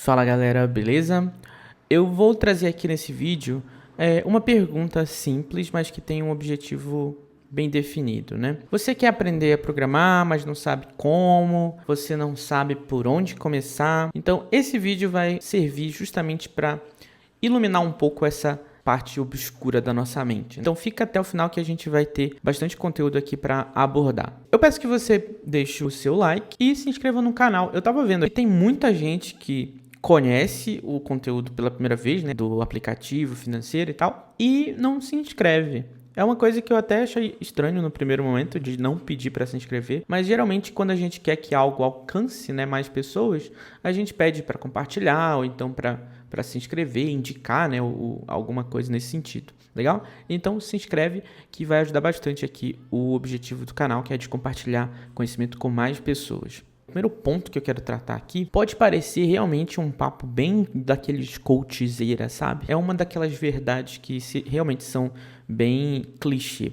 Fala galera, beleza? Eu vou trazer aqui nesse vídeo uma pergunta simples, mas que tem um objetivo bem definido, né? Você quer aprender a programar, mas não sabe como, você não sabe por onde começar. Então esse vídeo vai servir justamente para iluminar um pouco essa parte obscura da nossa mente. Então fica até o final que a gente vai ter bastante conteúdo aqui para abordar. Eu peço que você deixe o seu like e se inscreva no canal. Eu tava vendo que tem muita gente que conhece o conteúdo pela primeira vez, né, do aplicativo financeiro e tal, e não se inscreve. É uma coisa que eu até achei estranho no primeiro momento, de não pedir para se inscrever, mas geralmente quando a gente quer que algo alcance, né, mais pessoas, a gente pede para compartilhar ou então para se inscrever, indicar, né, alguma coisa nesse sentido. Legal? Então se inscreve que vai ajudar bastante aqui o objetivo do canal, que é de compartilhar conhecimento com mais pessoas. O primeiro ponto que eu quero tratar aqui pode parecer realmente um papo bem daqueles coachzeira, sabe? É uma daquelas verdades que realmente são bem clichê,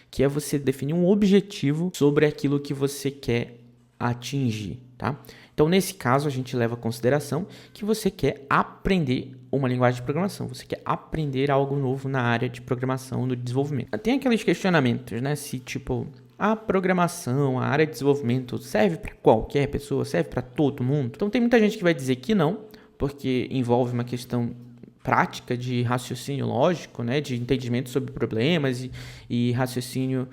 que é você definir um objetivo sobre aquilo que você quer atingir, tá? Então, nesse caso, a gente leva em consideração que você quer aprender uma linguagem de programação, você quer aprender algo novo na área de programação, no desenvolvimento. Tem aqueles questionamentos, né? Se, tipo, a programação, a área de desenvolvimento serve para qualquer pessoa, serve para todo mundo? Então, tem muita gente que vai dizer que não, porque envolve uma questão prática de raciocínio lógico, né? De entendimento sobre problemas e raciocínio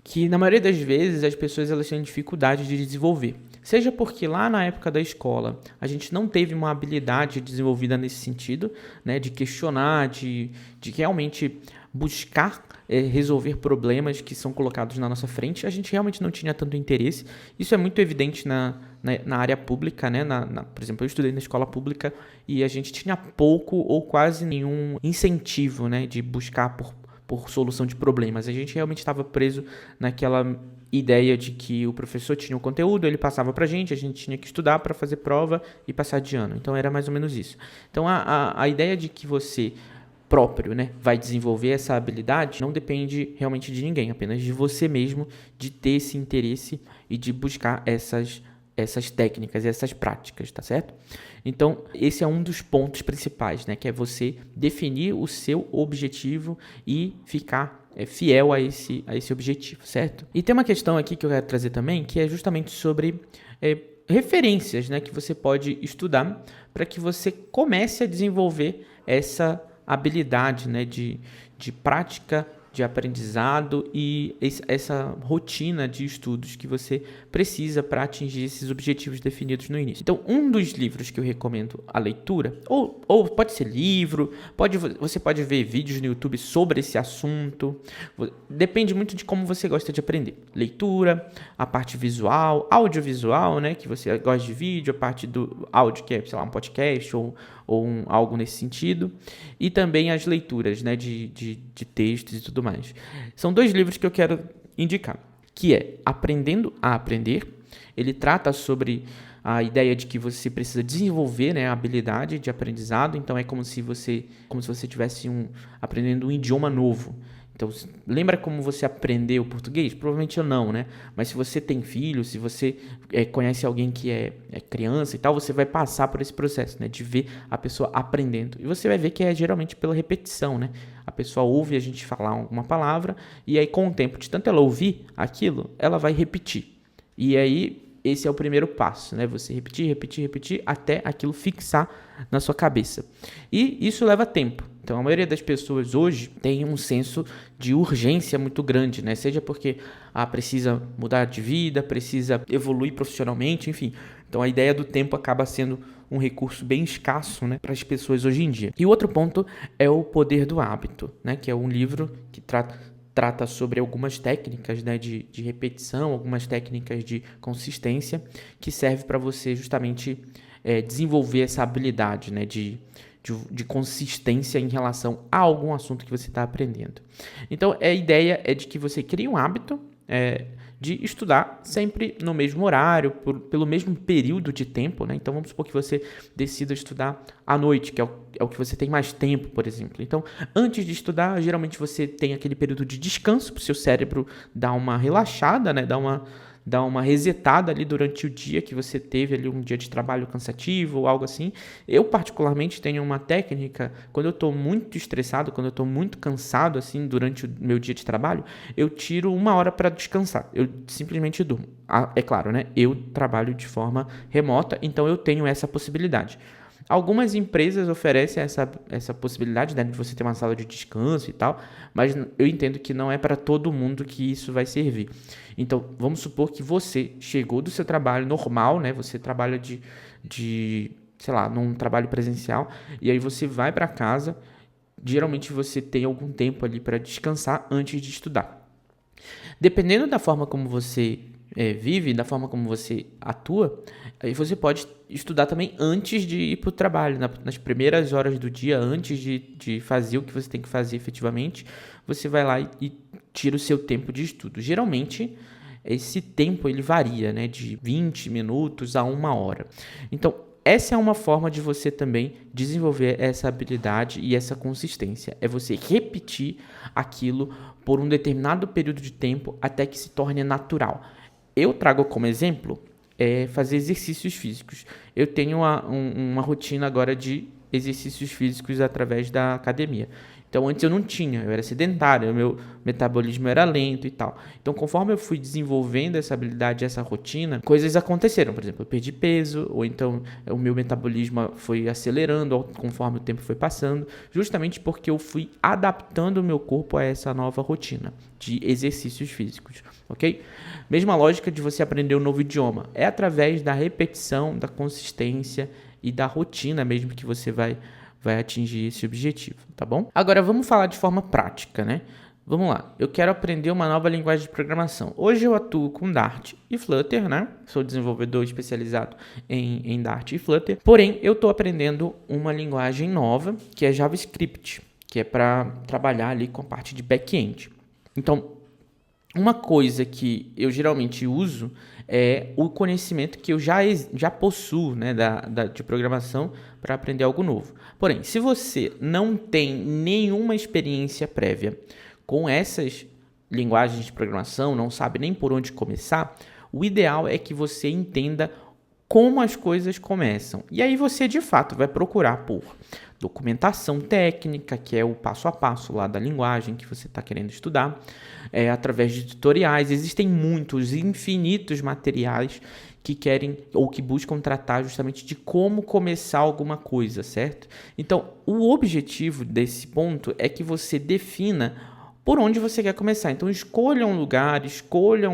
que, na maioria das vezes, as pessoas elas têm dificuldade de desenvolver. Seja porque lá na época da escola a gente não teve uma habilidade desenvolvida nesse sentido, né, de questionar, de realmente buscar resolver problemas que são colocados na nossa frente. A gente realmente não tinha tanto interesse. Isso é muito evidente na área pública, né? Por exemplo, eu estudei na escola pública e a gente tinha pouco ou quase nenhum incentivo, né, de buscar por solução de problemas. A gente realmente estava preso naquela ideia de que o professor tinha o conteúdo, ele passava pra gente, a gente tinha que estudar para fazer prova e passar de ano. Então era mais ou menos isso. Então a ideia de que você próprio, né, vai desenvolver essa habilidade não depende realmente de ninguém, apenas de você mesmo, de ter esse interesse e de buscar essas técnicas e essas práticas, tá certo? Então, esse é um dos pontos principais, né? Que é você definir o seu objetivo e ficar fiel a esse objetivo, certo? E tem uma questão aqui que eu quero trazer também, que é justamente sobre referências, né? Que você pode estudar para que você comece a desenvolver essa habilidade, né? De prática, de aprendizado e essa rotina de estudos que você precisa para atingir esses objetivos definidos no início. Então, um dos livros que eu recomendo a leitura, ou pode ser livro, você pode ver vídeos no YouTube sobre esse assunto, depende muito de como você gosta de aprender. Leitura, a parte visual, audiovisual, né, que você gosta de vídeo, a parte do áudio, que é, sei lá, um podcast ou algo nesse sentido, e também as leituras, né, de textos e tudo mais. São dois livros que eu quero indicar, que é Aprendendo a Aprender. Ele trata sobre a ideia de que você precisa desenvolver, né, a habilidade de aprendizado. Então é como se você estivesse aprendendo um idioma novo. Então, lembra como você aprendeu português? Provavelmente eu não, né? Mas se você tem filho, se você conhece alguém que é criança e tal, você vai passar por esse processo, né? De ver a pessoa aprendendo. E você vai ver que é geralmente pela repetição, né? A pessoa ouve a gente falar uma palavra e aí com o tempo, de tanto ela ouvir aquilo, ela vai repetir. E aí, esse é o primeiro passo, né? Você repetir até aquilo fixar na sua cabeça. E isso leva tempo. Então, a maioria das pessoas hoje tem um senso de urgência muito grande, né? Seja porque precisa mudar de vida, precisa evoluir profissionalmente, enfim. Então, a ideia do tempo acaba sendo um recurso bem escasso, né, para as pessoas hoje em dia. E o outro ponto é O Poder do Hábito, né? Que é um livro que trata sobre algumas técnicas, né, de repetição, algumas técnicas de consistência que serve para você justamente desenvolver essa habilidade, né, de consistência em relação a algum assunto que você está aprendendo. Então, a ideia é de que você crie um hábito de estudar sempre no mesmo horário, pelo mesmo período de tempo, né? Então, vamos supor que você decida estudar à noite, que é o que você tem mais tempo, por exemplo. Então, antes de estudar, geralmente você tem aquele período de descanso para o seu cérebro dar uma relaxada, né? Dar dar uma resetada ali durante o dia que você teve ali um dia de trabalho cansativo ou algo assim. Eu particularmente tenho uma técnica, quando eu estou muito estressado, quando eu estou muito cansado assim durante o meu dia de trabalho, eu tiro 1 hora para descansar. Eu simplesmente durmo. É claro, né? Eu trabalho de forma remota, então eu tenho essa possibilidade. Algumas empresas oferecem essa possibilidade, né, de você ter uma sala de descanso e tal, mas eu entendo que não é para todo mundo que isso vai servir. Então, vamos supor que você chegou do seu trabalho normal, né, você trabalha sei lá, num trabalho presencial, e aí você vai para casa, geralmente você tem algum tempo ali para descansar antes de estudar. Dependendo da forma como você vive, da forma como você atua, aí você pode estudar também antes de ir para o trabalho, nas primeiras horas do dia, antes de fazer o que você tem que fazer efetivamente, você vai lá e tira o seu tempo de estudo. Geralmente, esse tempo ele varia, né, de 20 minutos a 1 hora. Então, essa é uma forma de você também desenvolver essa habilidade e essa consistência. É você repetir aquilo por um determinado período de tempo até que se torne natural. Eu trago como exemplo fazer exercícios físicos. Eu tenho uma rotina agora de exercícios físicos através da academia. Então, antes eu não tinha, eu era sedentário, o meu metabolismo era lento e tal. Então, conforme eu fui desenvolvendo essa habilidade, essa rotina, coisas aconteceram. Por exemplo, eu perdi peso, ou então o meu metabolismo foi acelerando conforme o tempo foi passando, justamente porque eu fui adaptando o meu corpo a essa nova rotina de exercícios físicos, ok? Mesma lógica de você aprender um novo idioma. É através da repetição, da consistência e da rotina mesmo que você vai atingir esse objetivo, tá bom? Agora vamos falar de forma prática, né? Vamos lá, eu quero aprender uma nova linguagem de programação. Hoje eu atuo com Dart e Flutter, né? Sou desenvolvedor especializado em Dart e Flutter. Porém, eu estou aprendendo uma linguagem nova, que é JavaScript, que é para trabalhar ali com a parte de back-end. Então, uma coisa que eu geralmente uso é o conhecimento que eu já possuo, né, de programação para aprender algo novo. Porém, se você não tem nenhuma experiência prévia com essas linguagens de programação, não sabe nem por onde começar, o ideal é que você entenda como as coisas começam. E aí você, de fato, vai procurar por documentação técnica, que é o passo a passo lá da linguagem que você está querendo estudar, através de tutoriais. Existem muitos, infinitos materiais que querem ou que buscam tratar justamente de como começar alguma coisa, certo? Então, o objetivo desse ponto é que você defina por onde você quer começar. Então, escolha um lugar, escolha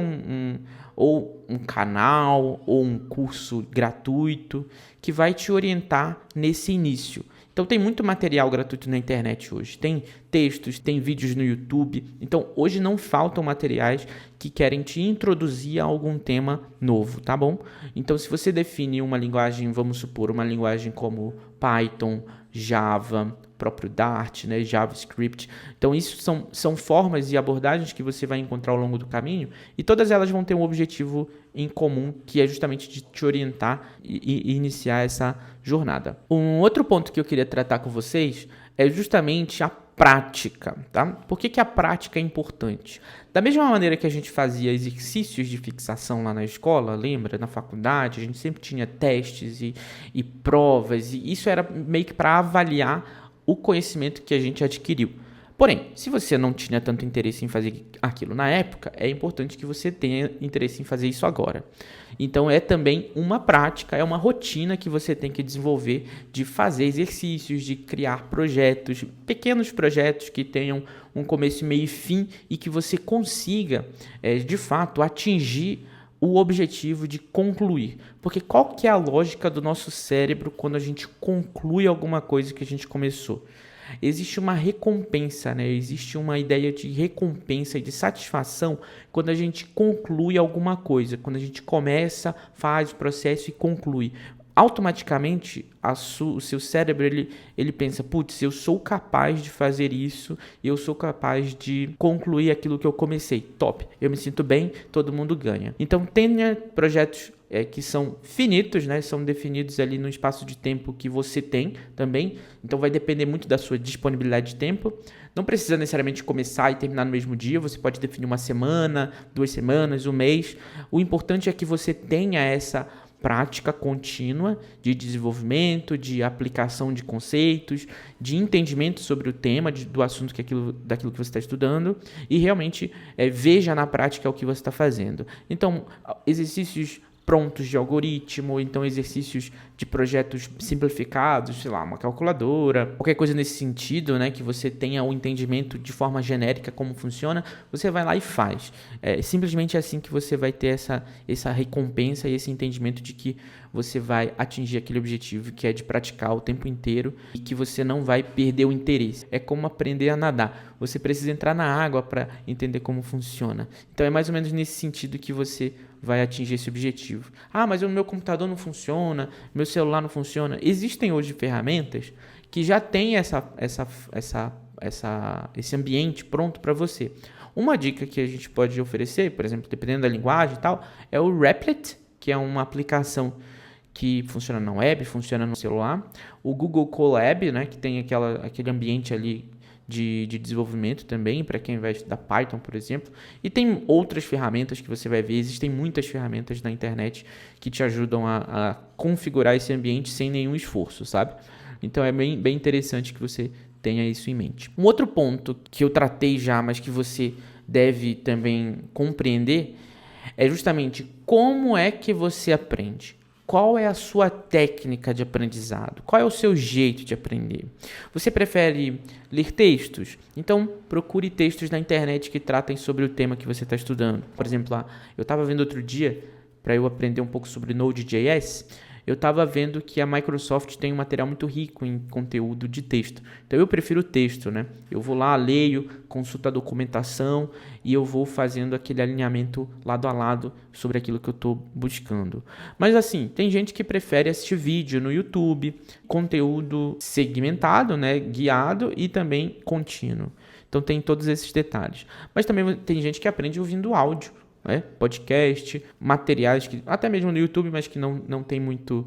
ou um canal ou um curso gratuito que vai te orientar nesse início. Então, tem muito material gratuito na internet hoje. Tem textos, tem vídeos no YouTube. Então, hoje não faltam materiais que querem te introduzir a algum tema novo, tá bom? Então, se você define uma linguagem, vamos supor, uma linguagem como Python, Java, próprio Dart, né, JavaScript. Então, isso são formas e abordagens que você vai encontrar ao longo do caminho e todas elas vão ter um objetivo em comum, que é justamente de te orientar e iniciar essa jornada. Um outro ponto que eu queria tratar com vocês é justamente a prática, tá? Por que a prática é importante? Da mesma maneira que a gente fazia exercícios de fixação lá na escola, lembra? Na faculdade, a gente sempre tinha testes e provas, e isso era meio que para avaliar o conhecimento que a gente adquiriu. Porém, se você não tinha tanto interesse em fazer aquilo na época, é importante que você tenha interesse em fazer isso agora. Então, é também uma prática, é uma rotina que você tem que desenvolver de fazer exercícios, de criar projetos, pequenos projetos que tenham um começo, meio e fim e que você consiga, de fato, atingir o objetivo de concluir. Porque qual que é a lógica do nosso cérebro quando a gente conclui alguma coisa que a gente começou? Existe uma recompensa, né? Existe uma ideia de recompensa e de satisfação quando a gente conclui alguma coisa, quando a gente começa, faz o processo e conclui. Automaticamente, o seu cérebro ele pensa, putz, eu sou capaz de fazer isso, eu sou capaz de concluir aquilo que eu comecei. Top, eu me sinto bem, todo mundo ganha. Então, tenha projetos que são finitos, né? São definidos ali no espaço de tempo que você tem também. Então vai depender muito da sua disponibilidade de tempo. Não precisa necessariamente começar e terminar no mesmo dia. Você pode definir uma semana, 2 semanas, um mês. O importante é que você tenha essa prática contínua de desenvolvimento, de aplicação de conceitos, de entendimento sobre o tema, do assunto daquilo que você está estudando, e realmente veja na prática o que você está fazendo. Então, exercícios prontos de algoritmo, então exercícios de projetos simplificados, sei lá, uma calculadora, qualquer coisa nesse sentido, né, que você tenha o entendimento de forma genérica como funciona, você vai lá e faz. Simplesmente assim que você vai ter essa recompensa e esse entendimento de que você vai atingir aquele objetivo que é de praticar o tempo inteiro e que você não vai perder o interesse. É como aprender a nadar. Você precisa entrar na água para entender como funciona. Então é mais ou menos nesse sentido que você vai atingir esse objetivo. Ah, mas o meu computador não funciona, meu celular não funciona. Existem hoje ferramentas que já têm esse ambiente pronto para você. Uma dica que a gente pode oferecer, por exemplo, dependendo da linguagem e tal, é o Replit, que é uma aplicação que funciona na web, funciona no celular. O Google Colab, né, que tem aquele ambiente ali de desenvolvimento também, para quem vai estudar Python, por exemplo. E tem outras ferramentas que você vai ver, existem muitas ferramentas na internet que te ajudam a configurar esse ambiente sem nenhum esforço, sabe? Então é bem interessante que você tenha isso em mente. Um outro ponto que eu tratei já, mas que você deve também compreender, é justamente como é que você aprende. Qual é a sua técnica de aprendizado? Qual é o seu jeito de aprender? Você prefere ler textos? Então, procure textos na internet que tratem sobre o tema que você está estudando. Por exemplo, eu estava vendo outro dia, para eu aprender um pouco sobre Node.js, eu estava vendo que a Microsoft tem um material muito rico em conteúdo de texto. Então, eu prefiro o texto, né? Eu vou lá, leio, consulto a documentação e eu vou fazendo aquele alinhamento lado a lado sobre aquilo que eu estou buscando. Mas, assim, tem gente que prefere assistir vídeo no YouTube, conteúdo segmentado, né? Guiado e também contínuo. Então, tem todos esses detalhes. Mas também tem gente que aprende ouvindo áudio. Podcast, materiais, até mesmo no YouTube, mas que não tem muito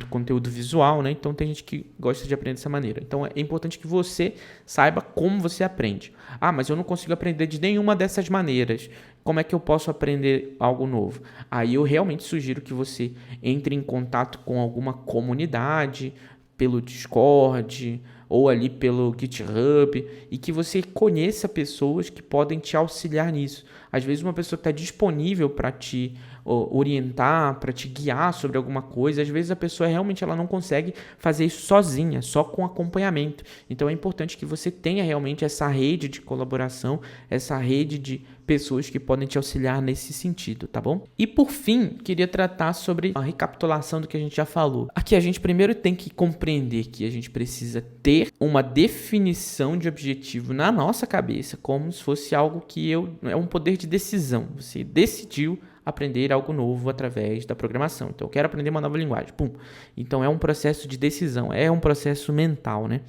conteúdo visual, né? Então tem gente que gosta de aprender dessa maneira. Então é importante que você saiba como você aprende. Ah, mas eu não consigo aprender de nenhuma dessas maneiras. Como é que eu posso aprender algo novo? Aí eu realmente sugiro que você entre em contato com alguma comunidade, pelo Discord ou ali pelo GitHub, e que você conheça pessoas que podem te auxiliar nisso. Às vezes uma pessoa está disponível para te orientar, para te guiar sobre alguma coisa. Às vezes a pessoa realmente ela não consegue fazer isso sozinha, só com acompanhamento. Então é importante que você tenha realmente essa rede de colaboração, essa rede de pessoas que podem te auxiliar nesse sentido, tá bom? E por fim, queria tratar sobre a recapitulação do que a gente já falou. Aqui a gente primeiro tem que compreender que a gente precisa ter uma definição de objetivo na nossa cabeça, como se fosse algo que é um poder de decisão. Você decidiu aprender algo novo através da programação. Então, eu quero aprender uma nova linguagem. Pum. Então, é um processo de decisão, é um processo mental, né?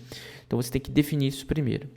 Então, você tem que definir isso primeiro.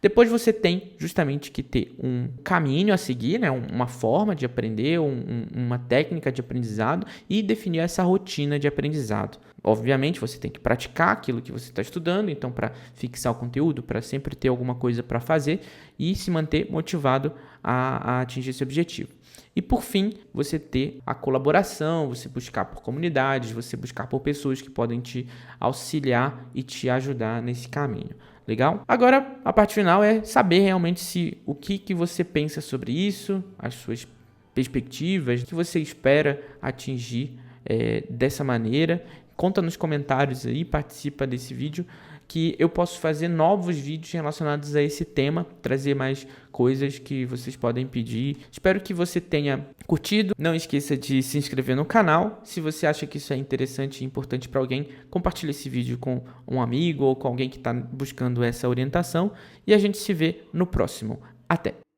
Depois você tem justamente que ter um caminho a seguir, né? Uma forma de aprender, uma técnica de aprendizado e definir essa rotina de aprendizado. Obviamente, você tem que praticar aquilo que você está estudando, então para fixar o conteúdo, para sempre ter alguma coisa para fazer e se manter motivado a atingir esse objetivo. E por fim, você ter a colaboração, você buscar por comunidades, você buscar por pessoas que podem te auxiliar e te ajudar nesse caminho. Legal? Agora, a parte final é saber realmente o que você pensa sobre isso, as suas perspectivas, o que você espera atingir dessa maneira. Conta nos comentários aí, participa desse vídeo, que eu posso fazer novos vídeos relacionados a esse tema, trazer mais coisas que vocês podem pedir. Espero que você tenha curtido. Não esqueça de se inscrever no canal. Se você acha que isso é interessante e importante para alguém, compartilhe esse vídeo com um amigo ou com alguém que está buscando essa orientação. E a gente se vê no próximo. Até!